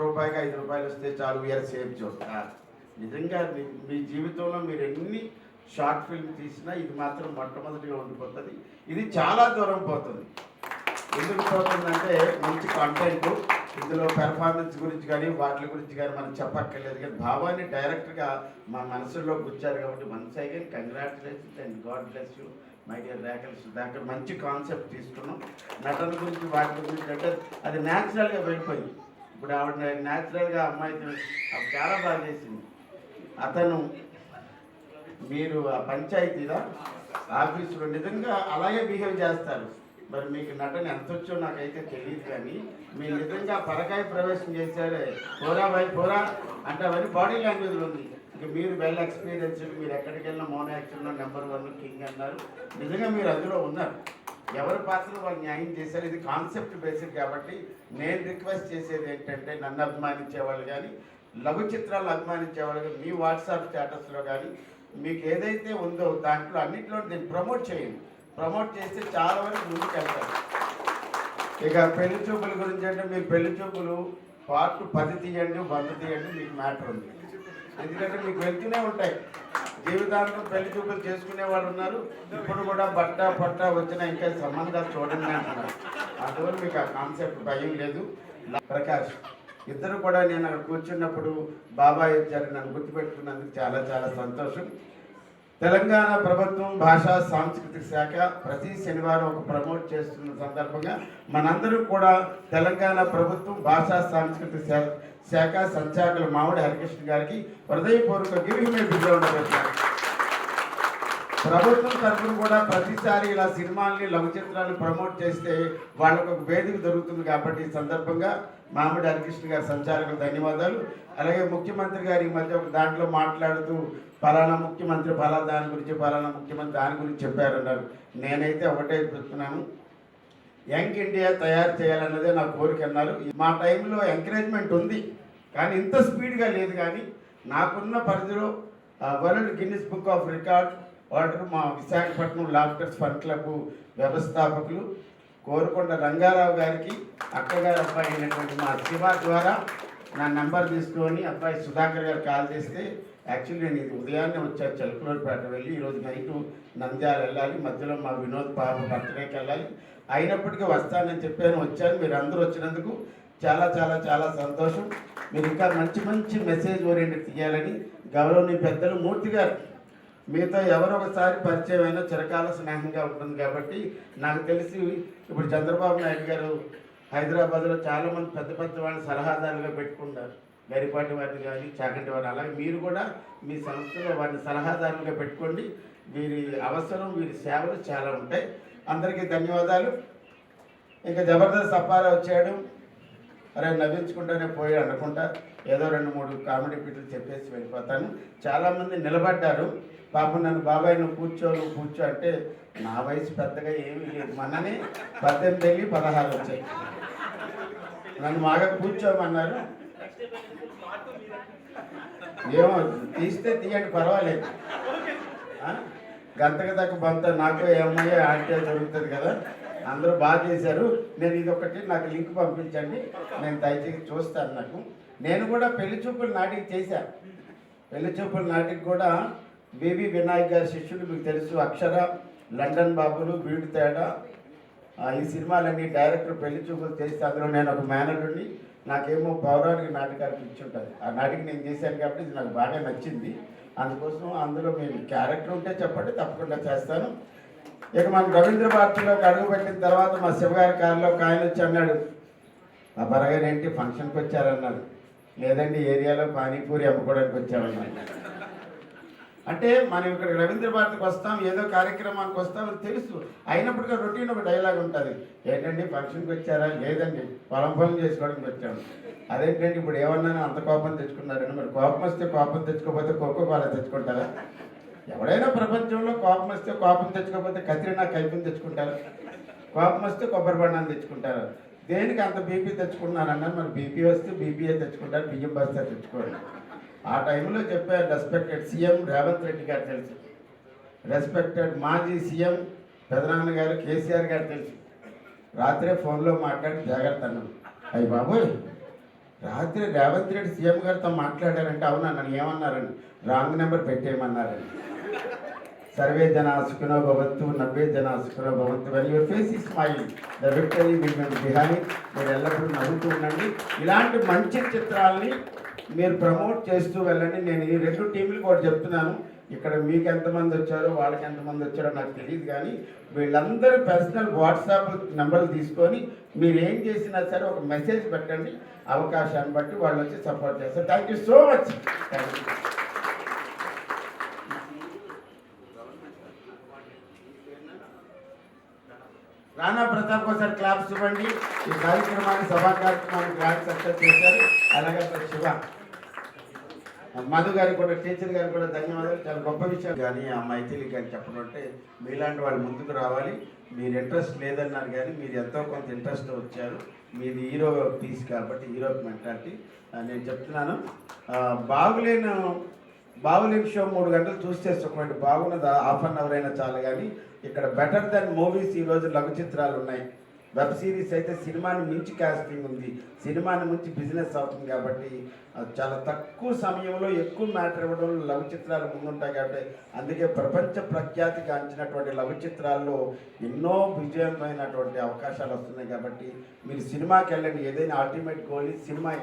రూపాయికి 5 రూపాయలు వస్తే చాలు వీఆర్ సేఫ్ జోన్. నిజంగా మీ జీవితంలో మీరు ఎన్ని షార్ట్ ఫిల్మ్ తీసినా ఇది మాత్రం మొట్టమొదటిగా ఉండిపోతుంది. ఇది చాలా దూరం పోతుంది. ఎందుకు పోతుందంటే మంచి కంటెంట్, ఇందులో పెర్ఫార్మెన్స్ గురించి కానీ వాటి గురించి కానీ మనం చెప్పక్కర్లేదు. కానీ భావాన్ని డైరెక్ట్గా మా మనసులో గుచ్చారు కాబట్టి once again congratulations and God bless you my dear Rekhal Sudhakar. మంచి కాన్సెప్ట్ తీసుకున్నాం. నటన గురించి వాటి గురించి అంటే అది న్యాచురల్గా వెళ్ళిపోయింది. ఇప్పుడు ఆవిడ న్యాచురల్గా అమ్మాయితో చాలా బాగా చేసింది. అతను మీరు ఆ పంచాయతీలో ఆఫీసులో నిజంగా అలాగే బిహేవ్ చేస్తారు. మరి మీకు నటన ఎంత వచ్చో నాకైతే తెలియదు, కానీ మీరు నిజంగా పరకాయ ప్రవేశం చేశారే, పోరా బాయ్ పోరా అంటే అవన్నీ బాడీ లాంగ్వేజ్లో ఉంది. ఇంకా మీరు వెల్ ఎక్స్పీరియన్స్, మీరు ఎక్కడికి వెళ్ళినా మోనో యాక్షన్లో నెంబర్ 1 కింగ్ అన్నారు. నిజంగా మీరు అందులో ఉన్నారు. ఎవరి పాత్రలో వాళ్ళు న్యాయం చేశారు. ఇది కాన్సెప్ట్ బేసిక్ కాబట్టి నేను రిక్వెస్ట్ చేసేది ఏంటంటే, నన్ను అభిమానించే వాళ్ళు కానీ లఘు చిత్రాలను అభిమానించే వాళ్ళు కానీ మీ వాట్సాప్ స్టేటస్లో కానీ మీకు ఏదైతే ఉందో దాంట్లో అన్నింటిలో దీన్ని ప్రమోట్ చేయండి. ప్రమోట్ చేస్తే చాలా వరకు ముందుకు వెళ్తారు. ఇక పెళ్లి చూపుల గురించి అంటే మీరు పెళ్లి చూపులు పార్ట్ 10 తీయండి, 100 తీయండి, మీకు మ్యాటర్ ఉంది. ఎందుకంటే మీకు వెళ్తూనే ఉంటాయి. జీవితాంతం పెళ్లి చూపులు చేసుకునే వాళ్ళు ఉన్నారు. ఇప్పుడు కూడా బట్ట పట్ట వచ్చిన ఇంకా సంబంధాలు చూడండి అంటున్నారు. అందువల్ల మీకు ఆ కాన్సెప్ట్ భయం లేదు. ప్రకాష్ ఇద్దరు కూడా నేను అక్కడ కూర్చున్నప్పుడు బాబాయ్ వచ్చారు, నన్ను గుర్తుపెట్టుకున్నందుకు చాలా చాలా సంతోషం. తెలంగాణ ప్రభుత్వం భాషా సాంస్కృతిక శాఖ ప్రతి శనివారం ఒక ప్రమోట్ చేస్తున్న సందర్భంగా మనందరూ కూడా తెలంగాణ ప్రభుత్వం భాషా సాంస్కృతిక శాఖ సంచాలకులు మామిడి హరికృష్ణ గారికి హృదయపూర్వక గివింగ్ ఉండబెట్టారు. ప్రభుత్వం తరఫున కూడా ప్రతిసారి ఇలా సినిమాల్ని లఘు చిత్రాలను ప్రమోట్ చేస్తే వాళ్ళకు ఒక వేదిక దొరుకుతుంది. కాబట్టి ఈ సందర్భంగా మామిడి హరికృష్ణ గారి సంచాలకులు ధన్యవాదాలు. అలాగే ముఖ్యమంత్రి గారు ఈ మధ్య ఒక దాంట్లో మాట్లాడుతూ ఫలానా ముఖ్యమంత్రి ఫలానా దాని గురించి, ఫలానా ముఖ్యమంత్రి దాని గురించి చెప్పారన్నారు. నేనైతే ఒకటే చెప్తున్నాను, యంగ్ ఇండియా తయారు చేయాలన్నదే నా కోరిక అన్నారు. మా టైంలో ఎంకరేజ్మెంట్ ఉంది, కానీ ఇంత స్పీడ్గా లేదు. కానీ నాకున్న పరిధిలో world Guinness book of record వాళ్ళు మా విశాఖపట్నం లాఫ్టర్స్ ఫన్ క్లబ్ వ్యవస్థాపకులు కోరుకొండ రంగారావు గారికి అక్కగారు అబ్బాయి అయినటువంటి మా శివ ద్వారా నా నెంబర్ తీసుకొని అబ్బాయి సుధాకర్ గారు కాల్ చేస్తే, యాక్చువల్లీ నేను ఇది ఉదయాన్నే వచ్చాను చిలకలూరుపేట వెళ్ళి, ఈరోజు నైటు నంద్యాల వెళ్ళాలి, మధ్యలో మా వినోద్ పాప బర్త్డేకి వెళ్ళాలి, అయినప్పటికీ వస్తానని చెప్పాను. వచ్చాను. మీరు అందరూ వచ్చినందుకు చాలా చాలా చాలా సంతోషం. మీరు ఇంకా మంచి మంచి మెసేజ్ ఓరియంటెడ్ తీయాలని గౌరవనీయ పెద్దలు మూర్తి గారు మీతో ఎవరో ఒకసారి పరిచయం అయినా చిరకాల స్నేహంగా ఉంటుంది. కాబట్టి నాకు తెలిసి ఇప్పుడు చంద్రబాబు నాయుడు గారు హైదరాబాద్లో చాలామంది పెద్ద పెద్ద వాళ్ళని సలహాదారులుగా పెట్టుకుంటారు. గరిపాటి వారిని కానీ చాకంటి వారిని, అలాగే మీరు కూడా మీ సంస్థలో వారిని సలహాదారులుగా పెట్టుకోండి. వీరి అవసరం, వీరి సేవలు చాలా ఉంటాయి. అందరికీ ధన్యవాదాలు. ఇంకా జబర్దస్త్ అప్పారా వచ్చాడు, అరే నవ్వించుకుంటూనే పోయి అనుకుంటా ఏదో 2-3 కామెడీ పిట్లు చెప్పేసి వెళ్ళిపోతాను. చాలామంది నిలబడ్డారు. పాపం నన్ను బాబాయ్ నువ్వు కూర్చో అంటే నా వయసు పెద్దగా ఏమీ లేదు. మొన్ననే 18 వెళ్ళి 16 వచ్చాయి. నన్ను బాగా కూర్చోమన్నారు. ఏమో తీస్తే తీయండి, పర్వాలేదు. గంటకు తగ్గ బంత నాకు ఏమయ్యా ఆంటీ దొరుకుతుంది కదా. అందరూ బాగా చేశారు. నేను ఇదొకటి నాకు లింక్ పంపించండి, నేను దయచేసి చూస్తాను. నేను కూడా పెళ్లి చూపుల నాటికి చేశాను. పెళ్లి చూపుల నాటికి కూడా బేబీ వినాయక్ గారి శిష్యుడు మీకు తెలుసు, అక్షర, లండన్ బాబులు, వీడి తేడా, ఈ సినిమాలన్నీ డైరెక్టర్ పెళ్లి చూపులు చేస్తే అందులో నేను ఒక మేనరుడిని. నాకేమో పౌరాణిక నాటకాలు ఇచ్చుంటుంది. ఆ నాటికి నేను చేశాను కాబట్టి ఇది నాకు బాగా నచ్చింది. అందుకోసం అందులో మీరు క్యారెక్టర్ ఉంటే చెప్పండి, తప్పకుండా చేస్తాను. ఇక మనం రవీంద్ర భారతిలోకి అడుగుపెట్టిన తర్వాత మా శివగారి కారులో ఒక ఆయన వచ్చి అన్నాడు, ఆ బరగారు ఏంటి ఫంక్షన్కి వచ్చారన్నాడు. లేదండి ఏరియాలో పానీపూరి అమ్ముకోవడానికి వచ్చామన్నాడు. అంటే మనం ఇక్కడ రవీంద్ర భారతికి వస్తాం, ఏదో కార్యక్రమానికి వస్తామని తెలుసు, అయినప్పటికీ రొటీన్ ఒక డైలాగ్ ఉంటుంది. ఏంటండి ఫంక్షన్కి వచ్చారా? లేదండి పొలం పనులు చేసుకోవడానికి వచ్చాము. అదేంటండి ఇప్పుడు ఏమన్నా అంత కోపం తెచ్చుకున్నారండి? మరి కోపం వస్తే కోపం తెచ్చుకోకపోతే కోకోకోలా తెచ్చుకుంటారా? ఎవడైనా ప్రపంచంలో కోపం వస్తే కోపం తెచ్చుకోకపోతే కత్రినా కైపుని తెచ్చుకుంటారు, కోపం వస్తే కొబ్బరి బండాన్ని తెచ్చుకుంటారు. దేనికి అంత బీపీ తెచ్చుకున్నారన్నారు. మరి బీపీ వస్తే బీపీఏ తెచ్చుకుంటారు, బియ్యం బస్తా తెచ్చుకోండి. ఆ టైంలో చెప్పారు రెస్పెక్టెడ్ సీఎం రేవంత్ రెడ్డి గారు తెలుసు, రెస్పెక్టెడ్ మాజీ సీఎం పెదనాన్న గారు కేసీఆర్ గారు తెలుసు. రాత్రే ఫోన్లో మాట్లాడి జాగ్రత్త అన్నాను. అయ్యి బాబోయ్ రాత్రి రేవంత్ రెడ్డి సీఎం గారితో మాట్లాడారంటే అవునా, నన్ను ఏమన్నారని, రాంగ్ నెంబర్ పెట్టేయమన్నారని. సర్వే జనా సుఖినో భవంతు, నవ్వే జనా సుఖినో భవంతు. వెన్ యువర్ ఫేస్ ఈ smile, the victory will be behind. మీరు ఎల్లప్పుడూ నవ్వుతూ ఉండండి. ఇలాంటి మంచి చిత్రాలని మీరు ప్రమోట్ చేస్తూ వెళ్ళండి. నేను ఈ 2 టీంలు కూడా చెప్తున్నాను. ఇక్కడ మీకు ఎంతమంది వచ్చారో వాళ్ళకి ఎంతమంది వచ్చారో నాకు తెలియదు, కానీ వీళ్ళందరూ పర్సనల్ వాట్సాప్ నెంబర్లు తీసుకొని మీరు ఏం చేసినా సరే ఒక మెసేజ్ పెట్టండి. అవకాశాన్ని బట్టి వాళ్ళు వచ్చి సపోర్ట్ చేస్తారు. Thank you so much. Thank you. Rana Pratap ఒకసారి క్లాప్స్ ఇవ్వండి. ఈ కార్యక్రమాన్ని, సభా కార్యక్రమాన్ని గ్రాండ్ సక్సెస్ చేశారు. అలాగే శివ మధు గారికి కూడా, టీచర్ గారికి కూడా ధన్యవాదాలు. చాలా గొప్ప విషయం. కానీ ఆ మైథిలి గారికి చెప్పడం అంటే మీలాంటి వాళ్ళు ముందుకు రావాలి. మీరు ఇంట్రెస్ట్ లేదన్నారు కానీ మీరు ఎంతో కొంత ఇంట్రెస్ట్ వచ్చారు. మీది హీరో పీస్ కాబట్టి, హీరో మెంటాలిటీ. నేను చెప్తున్నాను, బాగులేని షో 3 గంటలు చూస్తే సుఖమండి, బాగున్నది హాఫ్ అన్ అవర్ అయినా చాలు. కానీ ఇక్కడ బెటర్ దెన్ మూవీస్ ఈరోజు లఘు చిత్రాలు ఉన్నాయి. వెబ్ సిరీస్ అయితే సినిమాని మించి కాస్టింగ్ ఉంది, సినిమాని మించి బిజినెస్ అవుతుంది. కాబట్టి చాలా తక్కువ సమయంలో ఎక్కువ మ్యాటర్ ఇవ్వడంలో లఘు చిత్రాలు ముందుంటాయి. కాబట్టి అందుకే ప్రపంచ ప్రఖ్యాతి గాంచినటువంటి లఘు చిత్రాల్లో ఎన్నో విజయమైనటువంటి అవకాశాలు వస్తున్నాయి. కాబట్టి మీరు సినిమాకి వెళ్ళండి. ఏదైనా అల్టిమేట్ గోల్ సినిమా,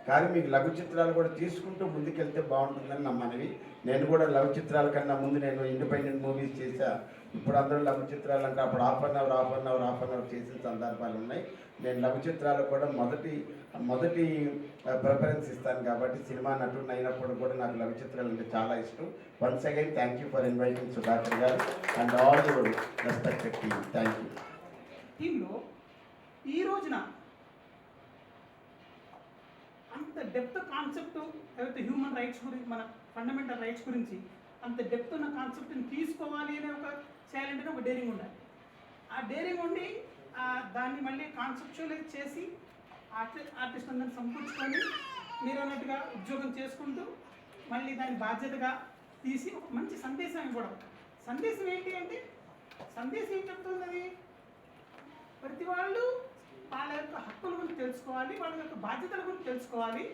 కానీ మీకు లఘు చిత్రాలు కూడా తీసుకుంటూ ముందుకెళ్తే బాగుంటుందని నా మనవి. నేను కూడా లఘు చిత్రాల కన్నా ముందు నేను ఇండిపెండెంట్ మూవీస్ చేశా. ఇప్పుడు అందరూ లఘు చిత్రాలు అంటే అప్పుడు హాఫ్ అన్ అవర్ చేసిన సందర్భాలు ఉన్నాయి. నేను లఘు చిత్రాలకు కూడా మొదటి ప్రిఫరెన్స్ ఇస్తాను. కాబట్టి సినిమా నటుడు అయినప్పుడు కూడా నాకు లఘు చిత్రాలు అంటే చాలా ఇష్టం. Once again thank you for inviting Sudhakar garu and all your respected team. Thank you. టీంలో ఈ రోజున అంత డెప్త్ కాన్సెప్ట్ ఏదైతే హ్యూమన్ రైట్స్ గురించి, మన ఫండమెంటల్ రైట్స్ గురించి అంత డెప్త్ ఉన్న కాన్సెప్ట్ని తీసుకోవాలి అనే ఒక చేయాలంటే ఒక డేరింగ్ ఉండాలి. ఆ డేరింగ్ ఉండి దాన్ని మళ్ళీ కాన్సెప్చువలైజ్ చేసి ఆర్టిస్ట్ అందరిని సమకూర్చుకొని మీరు అన్నట్టుగా ఉద్యోగం చేసుకుంటూ మళ్ళీ దాని బాధ్యతగా తీసి ఒక మంచి సందేశం ఇవ్వడం. సందేశం ఏంటి అంటే, సందేశం ఏం చెప్తుంది, అది ప్రతి వాళ్ళు వాళ్ళ యొక్క హక్కుల గురించి తెలుసుకోవాలి, వాళ్ళ యొక్క బాధ్యతల గురించి తెలుసుకోవాలి.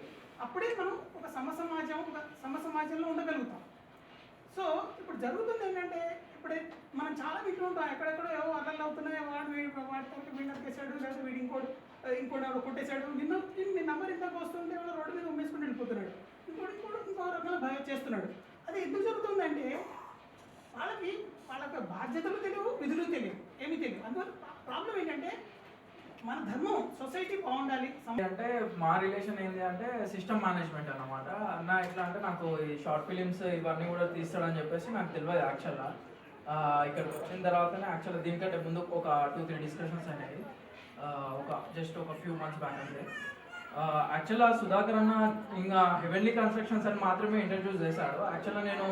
అప్పుడే మనం ఒక సమాజంలో ఉండగలుగుతాం. సో ఇప్పుడు జరుగుతుంది ఏంటంటే, ఇప్పుడే మనం చాలా వింటూ ఉంటాం, ఎక్కడెక్కడో ఏవో అల్లలు అవుతున్నాయి, వాడి తరపు వీడిని నరికేశాడు, లేదా వీడి ఇంకోటి ఎవరు కొట్టేశాడు, మీ నెంబర్ ఇంతకు వస్తుంటే వాళ్ళు రోడ్డు మీద ఉమ్మేసుకుని వెళ్ళిపోతున్నాడు, ఇంకో రకాల భయం చేస్తున్నాడు. అది ఎందుకు జరుగుతుందంటే వాళ్ళ యొక్క బాధ్యతలు తెలియవు, విధులు తెలియవు, ఏమీ తెలియదు. అందువల్ల ప్రాబ్లం ఏంటంటే మన ధర్మం, సొసైటీ బాగుండాలి. అంటే మా రిలేషన్ ఏంటి అంటే సిస్టమ్ మేనేజ్మెంట్ అన్నమాట. అన్న ఎట్లా అంటే నాకు ఈ షార్ట్ ఫిలిమ్స్ ఇవన్నీ కూడా తీస్తాడని చెప్పేసి నాకు తెలియదు యాక్చువల్గా. ఇక్కడికి వచ్చిన తర్వాతనే యాక్చువల్గా దీనికంటే ముందు ఒక 2-3 డిస్కషన్స్ అయినాయి, జస్ట్ ఒక ఫ్యూ మంత్స్ బ్యాక్ అంటే. యాక్చువల్గా సుధాకర్ అన్న ఇంకా హెవెన్లీ కన్స్ట్రక్షన్స్ అని మాత్రమే ఇంట్రడ్యూస్ చేశాడు. యాక్చువల్గా నేను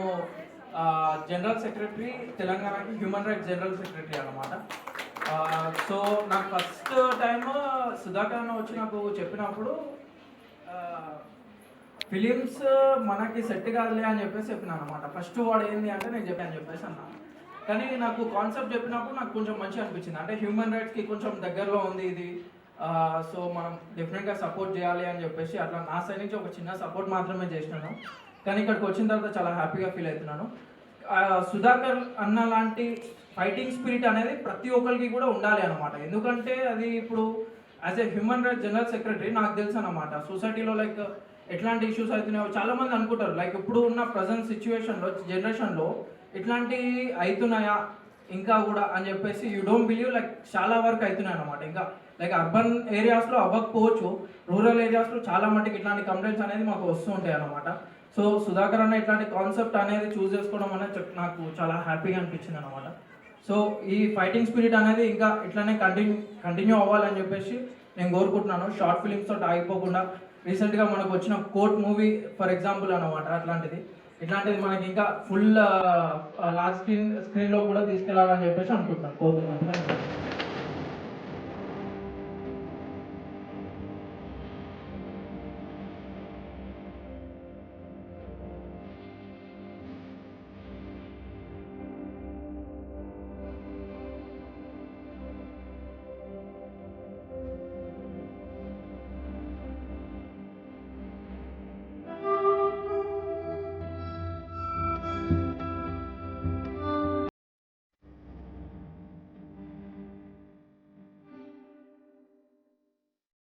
జనరల్ సెక్రటరీ, తెలంగాణకి హ్యూమన్ రైట్స్ జనరల్ సెక్రటరీ అన్నమాట. సో నాకు ఫస్ట్ టైం సుధాకర్ అన్న వచ్చి నాకు చెప్పినప్పుడు ఫిలిమ్స్ మనకి సెట్ కాదులే అని చెప్పేసి చెప్పినాను అనమాట. ఫస్ట్ వాడు ఏంది అంటే నేను చెప్పాను చెప్పేసి అన్నా. కానీ నాకు కాన్సెప్ట్ చెప్పినప్పుడు నాకు కొంచెం మంచిగా అనిపించింది. అంటే హ్యూమన్ రైట్స్కి కొంచెం దగ్గరలో ఉంది ఇది, సో మనం డెఫినెట్గా సపోర్ట్ చేయాలి అని చెప్పేసి అట్లా నా సైడ్ నుంచి ఒక చిన్న సపోర్ట్ మాత్రమే చేసినాను. కానీ ఇక్కడికి వచ్చిన తర్వాత చాలా హ్యాపీగా ఫీల్ అవుతున్నాను. సుధాకర్ అన్న లాంటి ఫైటింగ్ స్పిరిట్ అనేది ప్రతి ఒక్కరికి కూడా ఉండాలి అనమాట. ఎందుకంటే అది ఇప్పుడు as a human rights general secretary నాకు తెలుసు అనమాట, సొసైటీలో లైక్ ఎట్లాంటి ఇష్యూస్ అవుతున్నాయో చాలామంది అనుకుంటారు. లైక్ ఇప్పుడు ఉన్న ప్రజెంట్ సిచ్యువేషన్లో, జనరేషన్లో ఇట్లాంటివి అవుతున్నాయా ఇంకా కూడా అని చెప్పేసి యూ డోంట్ బిలీవ్, లైక్ చాలా వరకు అవుతున్నాయి అనమాట. ఇంకా లైక్ అర్బన్ ఏరియాస్లో అవ్వకపోవచ్చు, రూరల్ ఏరియాస్లో చాలా మట్టుకు ఇట్లాంటి కంప్లైంట్స్ అనేది మాకు వస్తూ ఉంటాయి అనమాట. సో సుధాకర్ అన్న ఇట్లాంటి కాన్సెప్ట్ అనేది చూస్ చేసుకోవడం అనేది నాకు చాలా హ్యాపీగా అనిపించింది అనమాట. సో ఈ ఫైటింగ్ స్పిరిట్ అనేది ఇంకా ఇట్లానే కంటిన్యూ అవ్వాలని చెప్పేసి నేను కోరుకుంటున్నాను. షార్ట్ ఫిలిమ్స్ తోటి ఆగిపోకుండా రీసెంట్గా మనకు వచ్చిన కోర్ట్ మూవీ ఫర్ ఎగ్జాంపుల్ అనమాట, ఇట్లాంటిది మనకి ఇంకా ఫుల్ లాస్ట్ స్క్రీన్లో కూడా తీసుకెళ్ళాలని చెప్పేసి అనుకుంటున్నాను.